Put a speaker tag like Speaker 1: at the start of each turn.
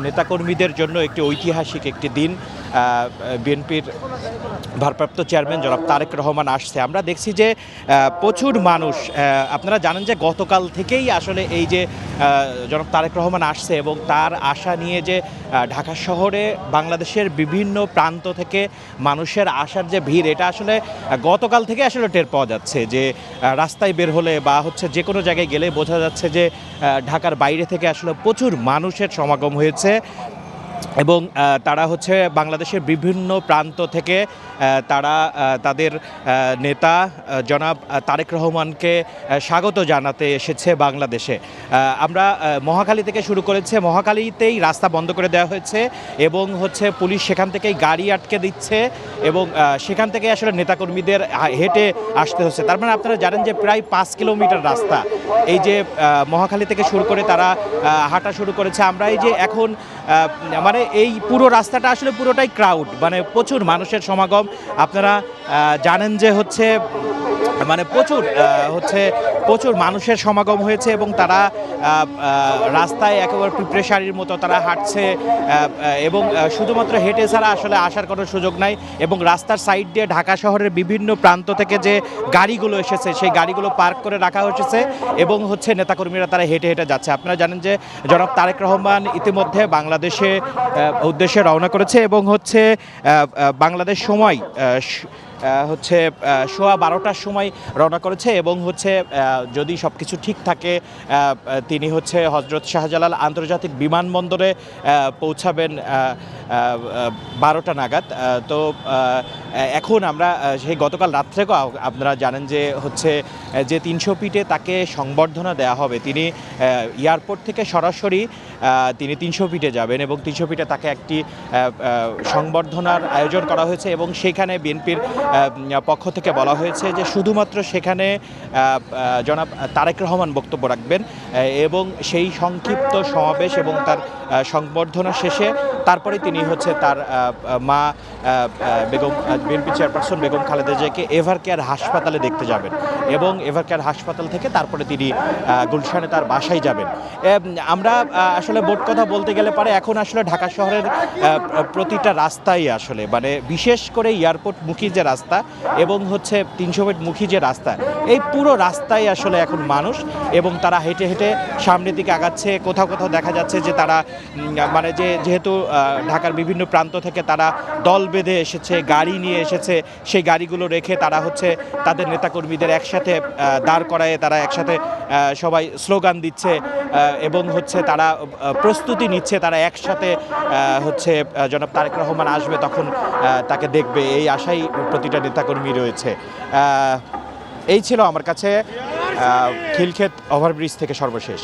Speaker 1: নেতাকর্মীদের জন্য একটি ঐতিহাসিক একটি দিন। বিএনপির ভারপ্রাপ্ত চেয়ারম্যান জনাব তারেক রহমান আসছে। আমরা দেখছি যে প্রচুর মানুষ, আপনারা জানেন যে গতকাল থেকেই আসলে এই যে জনাব তারেক রহমান আসছে এবং তার আশা নিয়ে যে ঢাকা শহরে বাংলাদেশের বিভিন্ন প্রান্ত থেকে মানুষের আসার যে ভিড়, এটা আসলে গতকাল থেকে আসলে টের পাওয়া যাচ্ছে যে রাস্তায় বের হলে বা যে কোনো জায়গায় গেলে বোঝা যাচ্ছে যে ঢাকার বাইরে থেকে আসলে প্রচুর মানুষের সমাগম হয়েছে এবং তারা বাংলাদেশের বিভিন্ন প্রান্ত থেকে তারা তাদের নেতা জনাব তারেক রহমানকে স্বাগত জানাতে এসেছে বাংলাদেশে। আমরা মহাখালী থেকে শুরু করেছে, মহাখালীতেই রাস্তা বন্ধ করে দেওয়া হয়েছে এবং পুলিশ সেখান থেকেই গাড়ি আটকে দিচ্ছে এবং সেখান থেকে আসলে নেতাকর্মীদের হেঁটে আসতে হচ্ছে। তার মানে আপনারা জানেন যে প্রায় 5 কিলোমিটার রাস্তা এই যে মহাখালী থেকে শুরু করে তারা হাঁটা শুরু করেছে। আমরা এই যে এখন এই পুরো রাস্তাটা আসলে পুরোটাই ক্রাউড, প্রচুর মানুষের সমাগম। আপনারা জানেন যে প্রচুর মানুষের সমাগম হয়েছে এবং তারা রাস্তায় একেবারে পিঁপড়ে শাড়ির মতো তারা হাঁটছে এবং শুধুমাত্র হেঁটে ছাড়া আসলে আসার কোনো সুযোগ নাই। এবং রাস্তার সাইড দিয়ে ঢাকা শহরের বিভিন্ন প্রান্ত থেকে যে গাড়িগুলো এসেছে সেই গাড়িগুলো পার্ক করে রাখা হয়েছে এবং নেতাকর্মীরা তারা হেঁটে হেঁটে যাচ্ছে। আপনারা জানেন যে জনাব তারেক রহমান ইতিমধ্যে বাংলাদেশে উদ্দেশ্যে রওনা করেছে এবং বাংলাদেশ সময় সোয়া 12টার সময় রওনা করেছে এবং যদি সব কিছু ঠিক থাকে তিনি হজরত শাহজালাল আন্তর্জাতিক বিমানবন্দরে পৌঁছাবেন 12টা নাগাদ। তো এখন আমরা সেই গতকাল রাত্রেও আপনারা জানেন যে যে 300 ফিটে তাকে সংবর্ধনা দেওয়া হবে। তিনি এয়ারপোর্ট থেকে সরাসরি তিনি 300 ফিটে যাবেন এবং 300 ফিটে তাকে একটি সংবর্ধনার আয়োজন করা হয়েছে এবং সেখানে বিএনপির পক্ষ থেকে বলা হয়েছে যে শুধুমাত্র সেখানে জনাব তারেক রহমান বক্তব্য রাখবেন এবং সেই সংক্ষিপ্ত সমাবেশ এবং তার সংবর্ধনা শেষে তারপরে তিনি তার মা বেগম বিএনপি চেয়ারপারসন বেগম খালেদা জিয়াকে এভারকেয়ার হাসপাতালে দেখতে যাবেন এবং এভারকেয়ার হাসপাতাল থেকে তারপরে তিনি গুলশানে তার বাসায় যাবেন। আমরা আসলে মোট কথা বলতে গেলে এখন আসলে ঢাকা শহরের প্রতিটা রাস্তাই আসলে বিশেষ করে এয়ারপোর্টমুখী যে রাস্তা এবং 300 ফিট মুখী যে রাস্তা, এই পুরো রাস্তায় আসলে এখন মানুষ এবং তারা হেঁটে হেঁটে সামনের দিকে আগাচ্ছে। কোথাও কোথাও দেখা যাচ্ছে যে তারা যেহেতু ঢাকার বিভিন্ন প্রান্ত থেকে তারা দল বেঁধে এসেছে, গাড়ি নিয়ে এসেছে, সেই গাড়িগুলো রেখে তারা তাদের নেতাকর্মীদের একসাথে দাঁড় করায় তারা একসাথে সবাই স্লোগান দিচ্ছে এবং তারা প্রস্তুতি নিচ্ছে, তারা একসাথে জনাব তারেক রহমান আসবে তখন তাকে দেখবে, এই আশাই প্রতিটা নেতাকর্মী রয়েছে। এই ছিল আমার কাছে খিলক্ষেত ওভারব্রিজ থেকে সর্বশেষ।